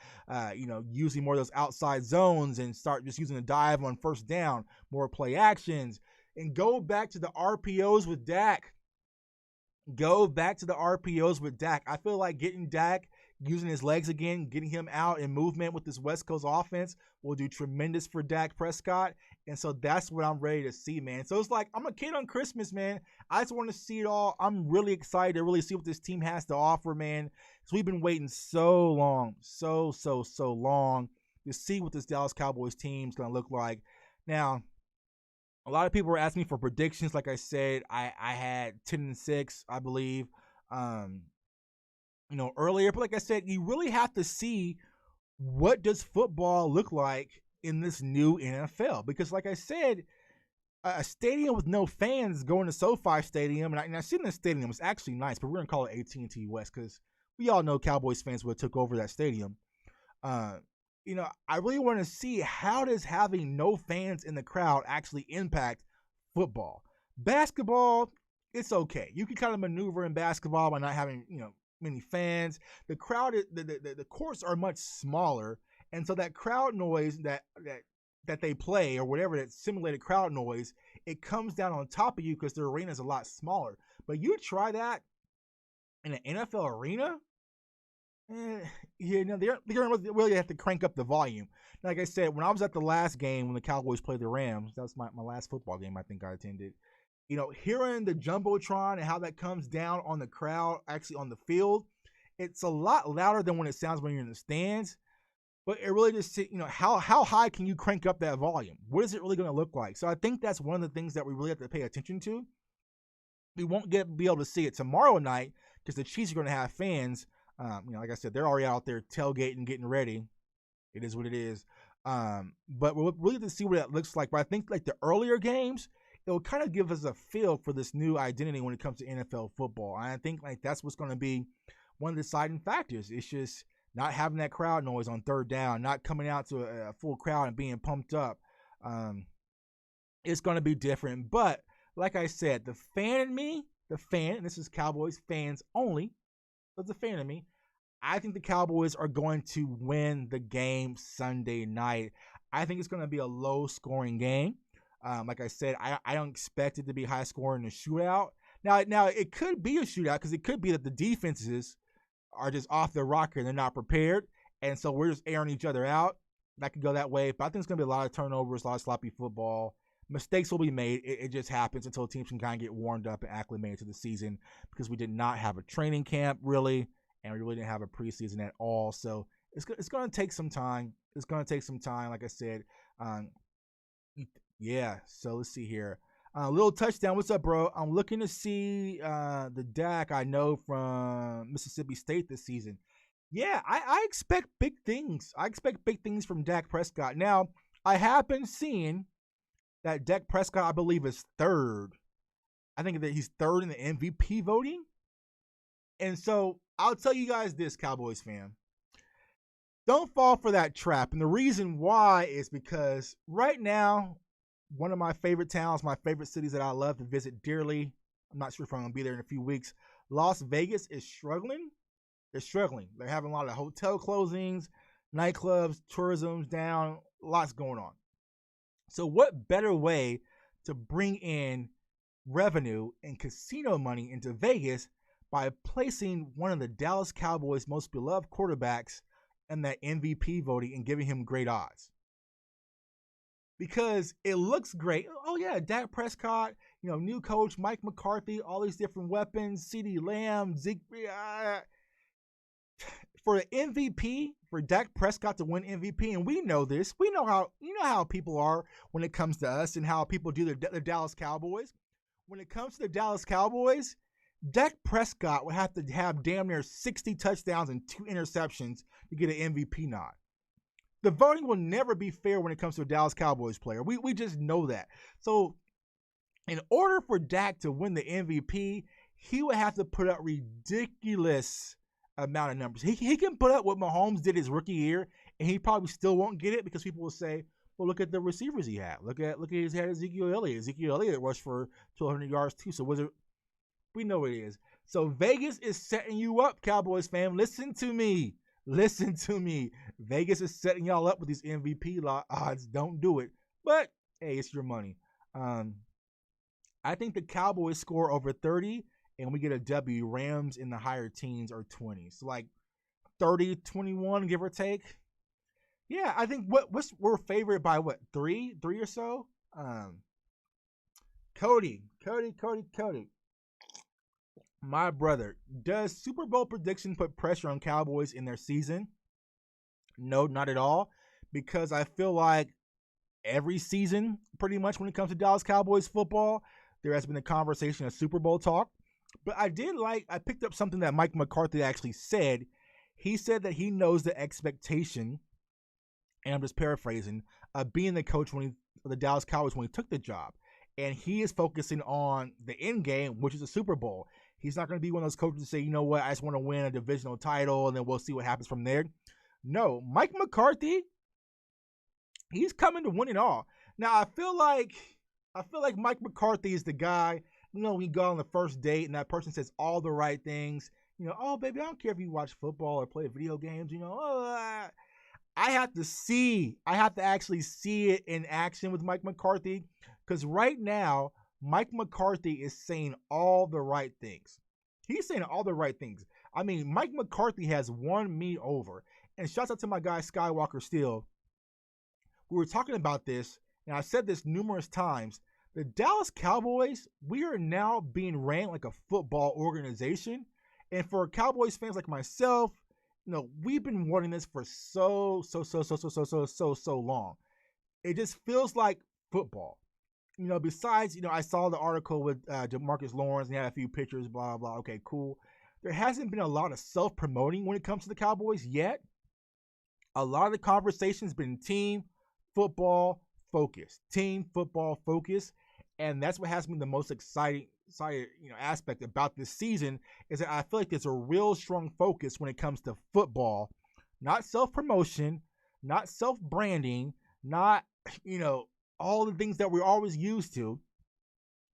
Using more of those outside zones and start just using a dive on first down, more play actions, and go back to the RPOs with Dak. I feel like getting Dak, using his legs again, getting him out in movement with this West Coast offense will do tremendous for Dak Prescott. And so that's what I'm ready to see, man. So it's like, I'm a kid on Christmas, man. I just want to see it all. I'm really excited to really see what this team has to offer, man. So we've been waiting so long, so long to see what this Dallas Cowboys team is going to look like. Now, a lot of people were asking me for predictions. Like I said, I had 10-6, I believe, earlier. But like I said, you really have to see what does football look like in this new NFL. Because like I said, a stadium with no fans going to SoFi Stadium, and I seen the stadium. It's actually nice, but we're gonna call it AT&T West because we all know Cowboys fans would have took over that stadium. Uh, I really want to see how does having no fans in the crowd actually impact football. Basketball, it's okay. You can kind of maneuver in basketball by not having many fans. The crowd, the courts are much smaller, and so that crowd noise that they play or whatever, that simulated crowd noise, it comes down on top of you because the arena is a lot smaller. But you try that in an NFL arena, they're really have to crank up the volume. Like I said, when I was at the last game when the Cowboys played the Rams, that was my last football game I think I attended. Hearing the Jumbotron and how that comes down on the crowd, actually on the field, it's a lot louder than when it sounds when you're in the stands. But it really just, how high can you crank up that volume? What is it really going to look like? So I think that's one of the things that we really have to pay attention to. We won't be able to see it tomorrow night because the Chiefs are going to have fans. Like I said, they're already out there tailgating, getting ready. It is what it is. But we'll really have to see what it looks like. But I think like the earlier games, it will kind of give us a feel for this new identity when it comes to NFL football. And I think like that's what's going to be one of the deciding factors. It's just not having that crowd noise on third down, not coming out to a full crowd and being pumped up. It's going to be different. But like I said, the fan in me, and this is Cowboys fans only, but the fan in me, I think the Cowboys are going to win the game Sunday night. I think it's going to be a low-scoring game. Like I said, I don't expect it to be high-scoring in a shootout. Now it could be a shootout because it could be that the defenses are just off their rocker and they're not prepared, and so we're just airing each other out. That could go that way, but I think it's going to be a lot of turnovers, a lot of sloppy football. Mistakes will be made. It just happens until teams can kind of get warmed up and acclimated to the season because we did not have a training camp, really, and we really didn't have a preseason at all. So it's going to take some time. It's going to take some time, like I said. Yeah, so let's see here. Little touchdown. What's up, bro? I'm looking to see the Dak I know from Mississippi State this season. Yeah, I expect big things. I expect big things from Dak Prescott. Now, I have been seeing that Dak Prescott, I believe, is third. I think that he's third in the MVP voting. And so I'll tell you guys this, Cowboys fan. Don't fall for that trap. And the reason why is because right now, one of my favorite towns, my favorite cities that I love to visit dearly, I'm not sure if I'm going to be there in a few weeks, Las Vegas is struggling. They're struggling. They're having a lot of hotel closings, nightclubs, tourism's down, lots going on. So what better way to bring in revenue and casino money into Vegas by placing one of the Dallas Cowboys' most beloved quarterbacks in that MVP voting and giving him great odds? Because it looks great. Oh, yeah, Dak Prescott, new coach, Mike McCarthy, all these different weapons, CeeDee Lamb, Zeke. For the MVP, for Dak Prescott to win MVP, and we know this. We know how people are when it comes to us and how people do the Dallas Cowboys. When it comes to the Dallas Cowboys, Dak Prescott would have to have damn near 60 touchdowns and 2 interceptions to get an MVP nod. The voting will never be fair when it comes to a Dallas Cowboys player. We just know that. So in order for Dak to win the MVP, he would have to put up ridiculous amount of numbers. He can put up what Mahomes did his rookie year, and he probably still won't get it because people will say, well, look at the receivers he had. Look at his head, Ezekiel Elliott. Ezekiel Elliott rushed for 1,200 yards too. So we know what it is. So Vegas is setting you up, Cowboys fam. Listen to me. Vegas is setting y'all up with these MVP odds. Don't do it. But, hey, it's your money. I think the Cowboys score over 30, and we get a W. Rams in the higher teens or 20s. So, like 30-21, give or take. Yeah, I think we're favored by, what, 3 or so? Cody. My brother, does Super Bowl prediction put pressure on Cowboys in their season? No, not at all. Because I feel like every season, pretty much when it comes to Dallas Cowboys football, there has been a conversation of Super Bowl talk. But I picked up something that Mike McCarthy actually said. He said that he knows the expectation, and I'm just paraphrasing, of being the coach of the Dallas Cowboys when he took the job. and he is focusing on the end game, which is a Super Bowl. He's not going to be one of those coaches to say, you know what, I just want to win a divisional title and then we'll see what happens from there. No, Mike McCarthy, he's coming to win it all. Now I feel like Mike McCarthy is the guy. You know, we go on the first date and that person says all the right things. You know, oh baby, I don't care if you watch football or play video games. You know, I have to actually see it in action with Mike McCarthy, because right now Mike McCarthy is saying all the right things. He's saying all the right things. I mean, Mike McCarthy has won me over. And shouts out to my guy Skywalker Steel. We were talking about this, and I said this numerous times. The Dallas Cowboys, we are now being ran like a football organization. And for Cowboys fans like myself, you know, we've been wanting this for so long. It just feels like football. You know, besides, you know, I saw the article with DeMarcus Lawrence and he had a few pictures, blah, blah, blah. Okay, cool. There hasn't been a lot of self-promoting when it comes to the Cowboys yet. A lot of the conversation's been team football focus. Team football focus. And that's what has been the most exciting aspect about this season, is that I feel like there's a real strong focus when it comes to football. Not self-promotion, not self-branding, not, you know, all the things that we're always used to,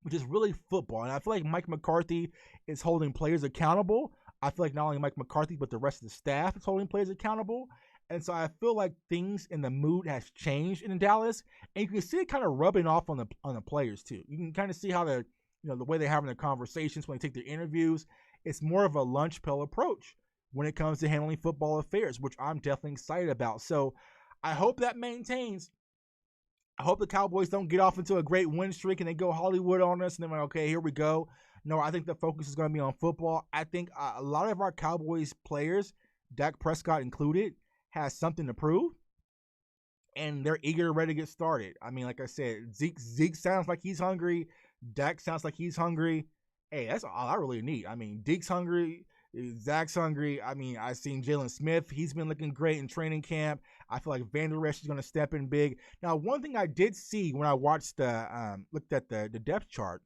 which is really football. And I feel like Mike McCarthy is holding players accountable. I feel like not only Mike McCarthy, but the rest of the staff is holding players accountable. And so I feel like things in the mood has changed in Dallas, and you can see it kind of rubbing off on the players too. You can kind of see how they're, you know, the way they're having their conversations when they take their interviews. It's more of a lunch pail approach when it comes to handling football affairs, which I'm definitely excited about. So I hope that maintains. I hope the Cowboys don't get off into a great win streak and they go Hollywood on us and they're like, okay, here we go. No, I think the focus is going to be on football. I think a lot of our Cowboys players, Dak Prescott included, has something to prove, and they're eager, ready to get started. I mean, like I said, Zeke sounds like he's hungry. Dak sounds like he's hungry. Hey, that's all I really need. I mean, Deke's hungry. Zach's hungry. I mean, I've seen Jalen Smith. He's been looking great in training camp. I feel like Van Der Esch is going to step in big. Now, one thing I did see when I watched looked at the depth chart,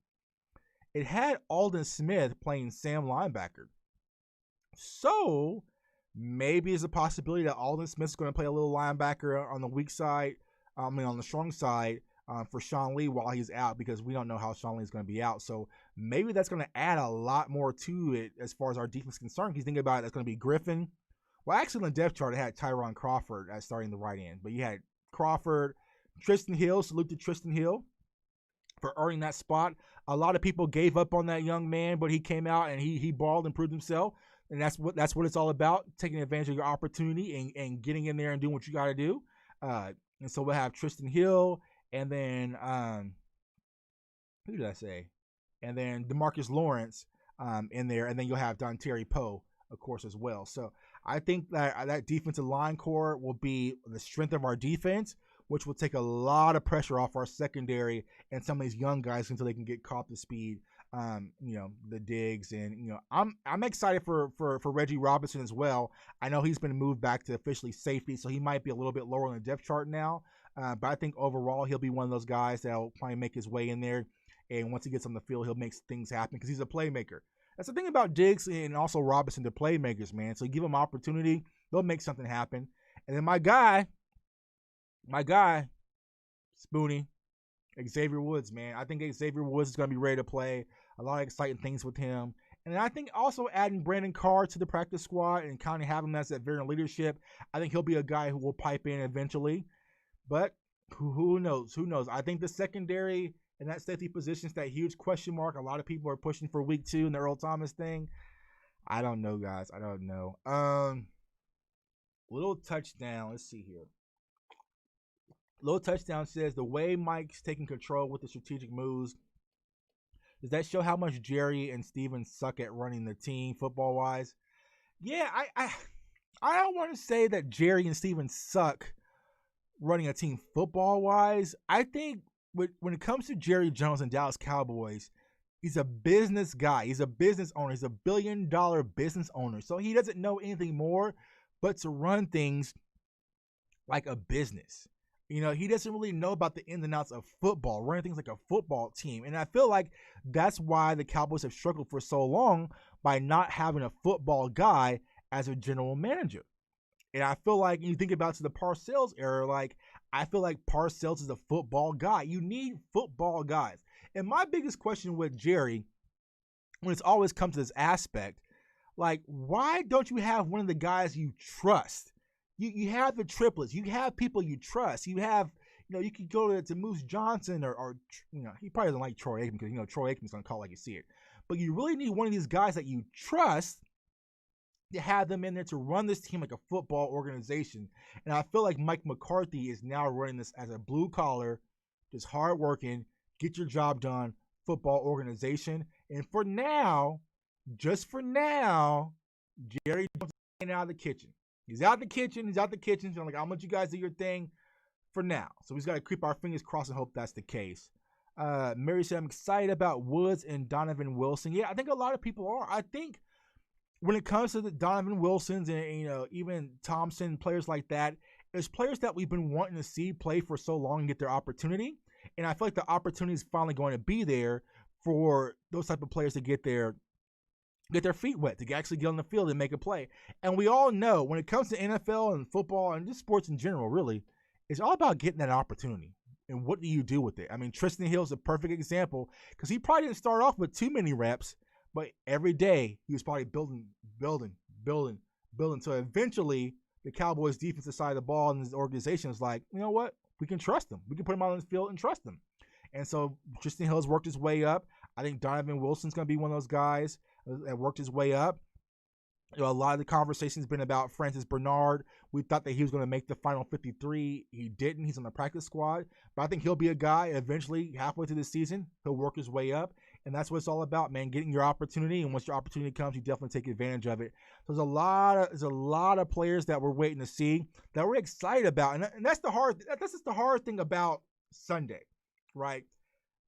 it had Aldon Smith playing Sam linebacker. So maybe there's a possibility that Aldon Smith's going to play a little linebacker on the weak side, on the strong side, for Sean Lee while he's out, because we don't know how Sean Lee is going to be out. So maybe that's going to add a lot more to it as far as our defense is concerned. If you think about it, that's going to be Griffin. Well, actually, on the depth chart, it had Tyron Crawford as starting the right end. But you had Crawford, Tristan Hill. Salute to Tristan Hill for earning that spot. A lot of people gave up on that young man, but he came out and he balled and proved himself. And that's what it's all about, taking advantage of your opportunity and getting in there and doing what you got to do. And so we'll have Tristan Hill, and then who did I say? And then DeMarcus Lawrence in there, and then you'll have Dontari Poe, of course, as well. So I think that defensive line core will be the strength of our defense, which will take a lot of pressure off our secondary and some of these young guys until they can get caught to speed. You know, the Diggs, and you know, I'm excited for Reggie Robinson as well. I know he's been moved back to officially safety, so he might be a little bit lower on the depth chart now. But I think overall he'll be one of those guys that'll probably make his way in there, and once he gets on the field, he'll make things happen because he's a playmaker. That's the thing about Diggs and also Robinson, they're playmakers, man. So you give them opportunity, they'll make something happen. And then my guy, Spoonie, Xavier Woods, man. I think Xavier Woods is going to be ready to play. A lot of exciting things with him. And I think also adding Brandon Carr to the practice squad and kind of have him as that veteran leadership, I think he'll be a guy who will pipe in eventually. But who knows? Who knows? I think the secondary and that safety position is that huge question mark. A lot of people are pushing for week 2 in the Earl Thomas thing. I don't know, guys. I don't know. Little touchdown. Let's see here. Little touchdown says the way Mike's taking control with the strategic moves, does that show how much Jerry and Steven suck at running the team football wise? Yeah, I don't want to say that Jerry and Steven suck running a team football wise. I think when it comes to Jerry Jones and Dallas Cowboys, he's a business guy. He's a business owner. He's a $1 billion business owner. So he doesn't know anything more but to run things like a business. He doesn't really know about the ins and outs of football, running things like a football team. And I feel like that's why the Cowboys have struggled for so long by not having a football guy as a general manager. And I feel like you think about to the Parcells era, like I feel like Parcells is a football guy. You need football guys. And my biggest question with Jerry, when it's always come to this aspect, like why don't you have one of the guys you trust? You have the triplets. You have people you trust. You have, you could go to Moose Johnson or he probably doesn't like Troy Aikman because, Troy Aikman's going to call like you see it. But you really need one of these guys that you trust to have them in there to run this team like a football organization. And I feel like Mike McCarthy is now running this as a blue collar, just hardworking, get your job done football organization. And for now, just for now, Jerry Jones is out of the kitchen. He's out the kitchen. So I'm like, I'll let you guys do your thing for now. So we just got to keep our fingers crossed and hope that's the case. Mary said, I'm excited about Woods and Donovan Wilson. Yeah, I think a lot of people are. I think when it comes to the Donovan Wilsons and, even Thompson, players like that, there's players that we've been wanting to see play for so long and get their opportunity. And I feel like the opportunity is finally going to be there for those type of players to get their feet wet, to actually get on the field and make a play. And we all know when it comes to NFL and football and just sports in general, really, it's all about getting that opportunity. And what do you do with it? I mean, Tristan Hill's a perfect example because he probably didn't start off with too many reps, but every day he was probably building. So eventually the Cowboys defensive side of the ball and his organization is like, you know what? We can trust him. We can put him out on the field and trust him. And so Tristan Hill's worked his way up. I think Donovan Wilson's going to be one of those guys that worked his way up. A lot of the conversation's been about Francis Bernard. We thought that he was going to make the final 53. He didn't. He's on the practice squad. But I think he'll be a guy eventually halfway through the season. He'll work his way up. And that's what it's all about, man, getting your opportunity. And once your opportunity comes, you definitely take advantage of it. So there's a lot of players that we're waiting to see that we're excited about. And that's just the hard thing about Sunday, right?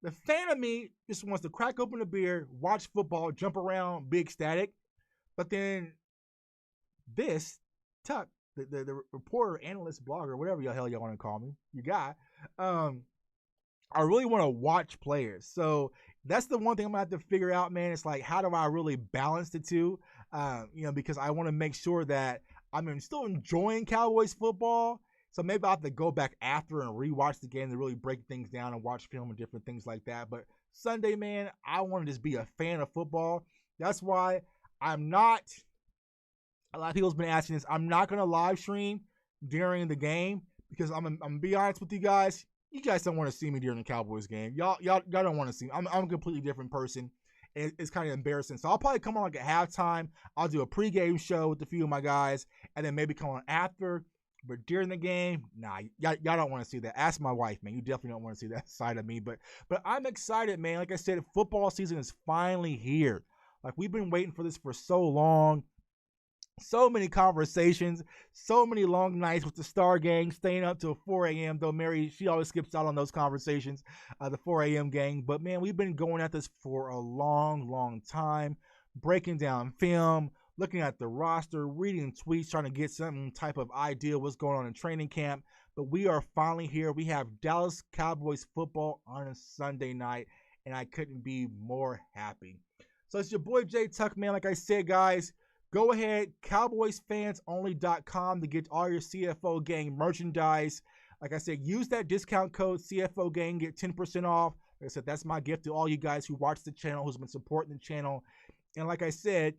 The fan of me just wants to crack open a beer, watch football, jump around, be ecstatic. But then Tuck, the reporter, analyst, blogger, whatever the hell y'all want to call me, you got, I really want to watch players. So that's the one thing I'm going to have to figure out, man. It's like, how do I really balance the two? Because I want to make sure that I'm still enjoying Cowboys football. So maybe I'll have to go back after and rewatch the game to really break things down and watch film and different things like that. But Sunday, man, I want to just be a fan of football. That's why I'm not, a lot of people's been asking this, I'm not going to live stream during the game because I'm going to be honest with you guys. You guys don't want to see me during the Cowboys game. Y'all don't want to see me. I'm a completely different person. It's kind of embarrassing. So I'll probably come on like at halftime. I'll do a pregame show with a few of my guys and then maybe come on after. But during the game, nah, y'all don't want to see that. Ask my wife, man. You definitely don't want to see that side of me. But I'm excited, man. Like I said, football season is finally here. Like we've been waiting for this for so long. So many conversations, so many long nights with the Star Gang, staying up till 4 a.m. Though Mary, she always skips out on those conversations, the 4 a.m. gang. But man, we've been going at this for a long, long time, breaking down film, looking at the roster, reading tweets, trying to get some type of idea what's going on in training camp. But we are finally here. We have Dallas Cowboys football on a Sunday night, and I couldn't be more happy. So it's your boy Jay Tuck, man. Like I said, guys, go ahead, CowboysFansOnly.com to get all your CFO Gang merchandise. Like I said, use that discount code CFO Gang, get 10% off. Like I said, that's my gift to all you guys who watch the channel, who's been supporting the channel. And like I said,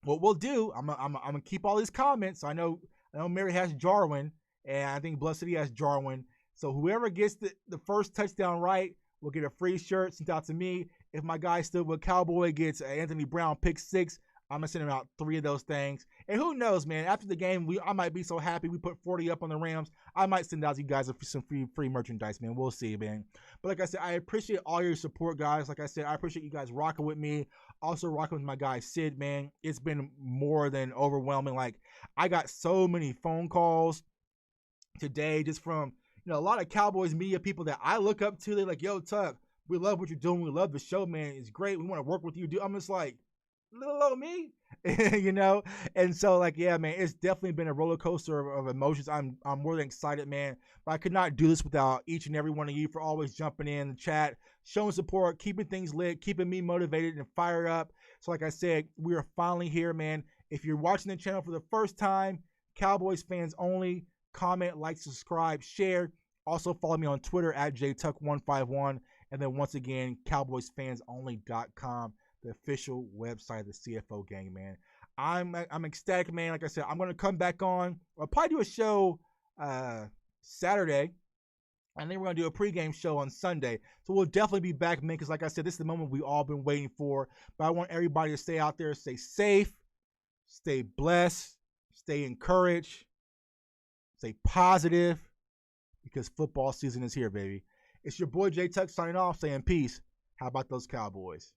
what we'll do, I'm gonna keep all these comments. I know Mary has Jarwin, and I think Blood City has Jarwin. So whoever gets the first touchdown right will get a free shirt sent out to me. If my guy still with Cowboy gets Anthony Brown pick 6, I'm going to send him out 3 of those things. And who knows, man, after the game, I might be so happy we put 40 up on the Rams. I might send out you guys some free merchandise, man. We'll see, man. But like I said, I appreciate all your support, guys. Like I said, I appreciate you guys rocking with me. Also rocking with my guy, Sid, man. It's been more than overwhelming. Like, I got so many phone calls today just from, a lot of Cowboys media people that I look up to. They're like, yo, Tuck, we love what you're doing. We love the show, man. It's great. We want to work with you. I'm just like, little old me. you know. And so, like, yeah, man, it's definitely been a roller coaster of emotions. I'm more than excited, man. But I could not do this without each and every one of you for always jumping in the chat, showing support, keeping things lit, keeping me motivated and fired up. So, like I said, we are finally here, man. If you're watching the channel for the first time, Cowboys fans only, comment, like, subscribe, share. Also follow me on Twitter at jtuck151. And then once again, cowboysfansonly.com, the official website of the CFO gang, man. I'm ecstatic, man. Like I said, I'm going to come back on. I'll probably do a show Saturday. And then we're going to do a pregame show on Sunday. So we'll definitely be back, man, because like I said, this is the moment we all been waiting for. But I want everybody to stay out there, stay safe, stay blessed, stay encouraged, stay positive, because football season is here, baby. It's your boy J Tuck signing off, saying peace. How about those Cowboys?